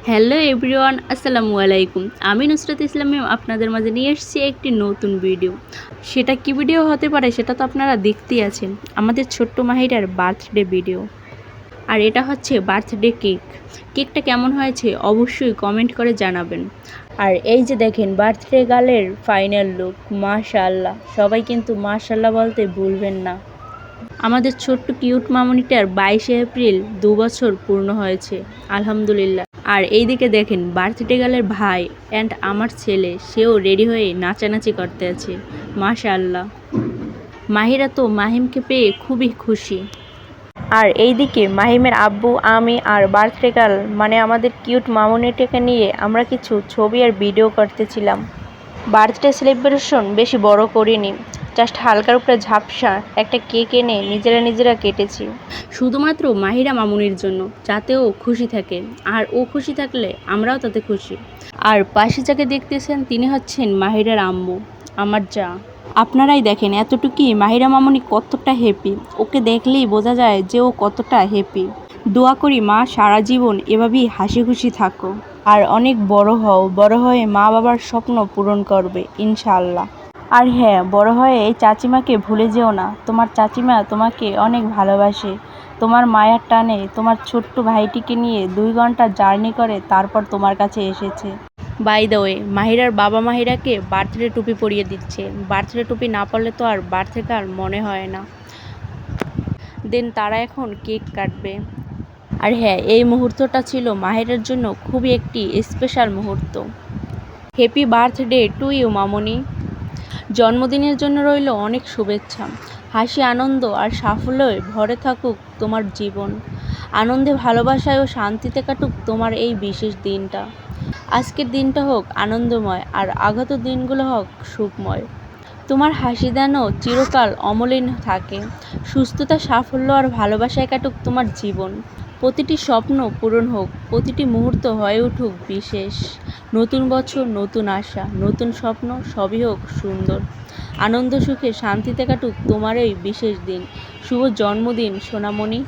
Hello everyone, আসসালামু আলাইকুম। আমি নুসরাত ইসলাম আপনাদের মাঝে নিয়ে এসেছি একটি নতুন ভিডিও। সেটা কি ভিডিও হতে পারে সেটা তো আপনারা দেখতেই আছেন, আমাদের ছোট্ট মাহিরার বার্থডে ভিডিও। আর এটা হচ্ছে বার্থডে কেক। কেকটা কেমন হয়েছে অবশ্যই কমেন্ট করে জানাবেন। আর এই যে দেখেন বার্থডে গার্লের ফাইনাল লুক, মাশাআল্লাহ। সবাই কিন্তু মাশাআল্লাহ বলতে ভুলবেন না। আমাদের ছোট্ট কিউট মামুনিটার 22শে এপ্রিল 2 বছর পূর্ণ হয়েছে, আলহামদুলিল্লাহ। আর এইদিকে দেখেন বার্থডে গার্লের ভাই অ্যান্ড আমার ছেলে, সেও রেডি হয়ে নাচানাচি করতে আছে, মাশাআল্লাহ। মাহিরা তো মাহিমকে পেয়ে খুবই খুশি। আর এইদিকে মাহিমের আব্বু, আমি আর বার্থডে গার্ল মানে আমাদের কিউট মামুনিটাকে নিয়ে আমরা কিছু ছবি আর ভিডিও করতেছিলাম। বার্থডে সেলিব্রেশন বেশি বড় করিনি, জাস্ট হালকার উপরে ঝাপসা একটা কেক এনে নিজেরা কেটেছি, শুধুমাত্র মাহিরা মামুনির জন্য, যাতে ও খুশি থাকে। আর ও খুশি থাকলে আমরাও তাতে খুশি। আর পাশে যাকে দেখতেছেন তিনি হচ্ছেন মাহিরার আম্মু, আমার যা। আপনারাই দেখেন এতটুকুই মাহিরা মামুনি কতটা হ্যাপি, ওকে দেখলেই বোঝা যায় যে ও কতটা হ্যাপি। দোয়া করি মা সারা জীবন এভাবেই হাসি খুশি থাকো, আর অনেক বড় হও, বড় হয়ে মা বাবার স্বপ্ন পূরণ করবে ইনশাআল্লাহ। আর হ্যাঁ, বড় হয়ে এই চাচিমাকে ভুলে যেও না, তোমার চাচিমা তোমাকে অনেক ভালোবাসে। তোমার মায়ার টানে তোমার ছোট্ট ভাইটিকে নিয়ে 2 ঘন্টা জার্নি করে তারপর তোমার কাছে এসেছে। বাই দ্য ওয়ে, মাহিরার বাবা মাহিরাকে বার্থডে টুপি পরিয়ে দিচ্ছে। বার্থডে টুপি না পরলে তো আর বার্থডে গার্ল মনে হয় না। দেন তারা এখন কেক কাটবে। আর হ্যাঁ, এই মুহূর্তটা ছিল মাহিরার জন্য খুবই একটি স্পেশাল মুহূর্ত। হ্যাপি বার্থডে টু ইউ মামুনি। জন্মদিনের জন্য রইল অনেক শুভেচ্ছা। হাসি, আনন্দ আর সাফল্যে ভরে থাকুক তোমার জীবন। আনন্দে, ভালোবাসায় ও শান্তিতে কাটুক তোমার এই বিশেষ দিনটা। আজকের দিনটা হোক আনন্দময়, আর আগত দিনগুলো হোক সুখময়। তোমার হাসি যেন চিরকাল অমলিন থাকে। সুস্থতা, সাফল্য আর ভালোবাসায় কাটুক তোমার জীবন। প্রতিটি স্বপ্ন পূরণ হোক, প্রতিটি মুহূর্ত হয়ে উঠুক বিশেষ। নতুন বছর, নতুন আশা, নতুন স্বপ্ন, সবই হোক সুন্দর। আনন্দ, সুখে, শান্তিতে কাটুক তোমার এই বিশেষ দিন। শুভ জন্মদিন সোনামণি।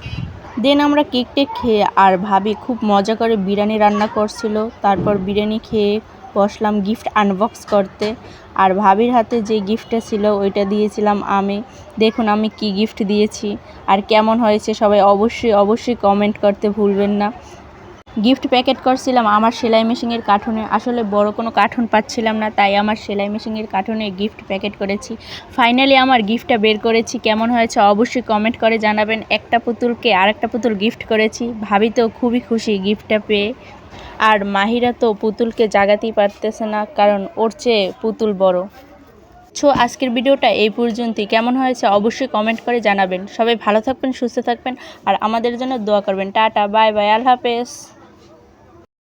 দেন আমরা কেক টেক খেয়ে আর ভাবি খুব মজা করে বিরিয়ানি রান্না করছিল। তারপর বিরিয়ানি খেয়ে বসলাম গিফট আনবক্স করতে। আর ভাবির হাতে যে গিফটটা ছিল ওইটা দিয়েছিলাম আমি। দেখুন আমি কি গিফট দিয়েছি আর কেমন হয়েছে সবাই অবশ্যই কমেন্ট করতে ভুলবেন না। গিফট প্যাকেট করছিলাম আমার সেলাই মেশিনের কার্টুনে, আসলে বড় কোনো কার্টুন পাচ্ছিলাম না, তাই আমার সেলাই মেশিনের কার্টুনে গিফট প্যাকেট করেছি। ফাইনালি আমার গিফটটা বের করেছি, কেমন হয়েছে অবশ্যই কমেন্ট করে জানাবেন। একটা পুতুলকে আরেকটা পুতুল গিফট করেছি, ভাবি তো খুবই খুশি গিফটটা পেয়ে। আর মাহিরা তো পুতুলকে জাগাতেই পারতেছে না, কারণ ওর চেয়ে পুতুল বড়। আজকের ভিডিওটা এই পর্যন্তই, কেমন হয়েছে অবশ্যই কমেন্ট করে জানাবেন। সবাই ভালো থাকবেন, সুস্থ থাকবেন, আর আমাদের জন্য দোয়া করবেন। টাটা, বাই বাই, আল্লাহ হাফেজ।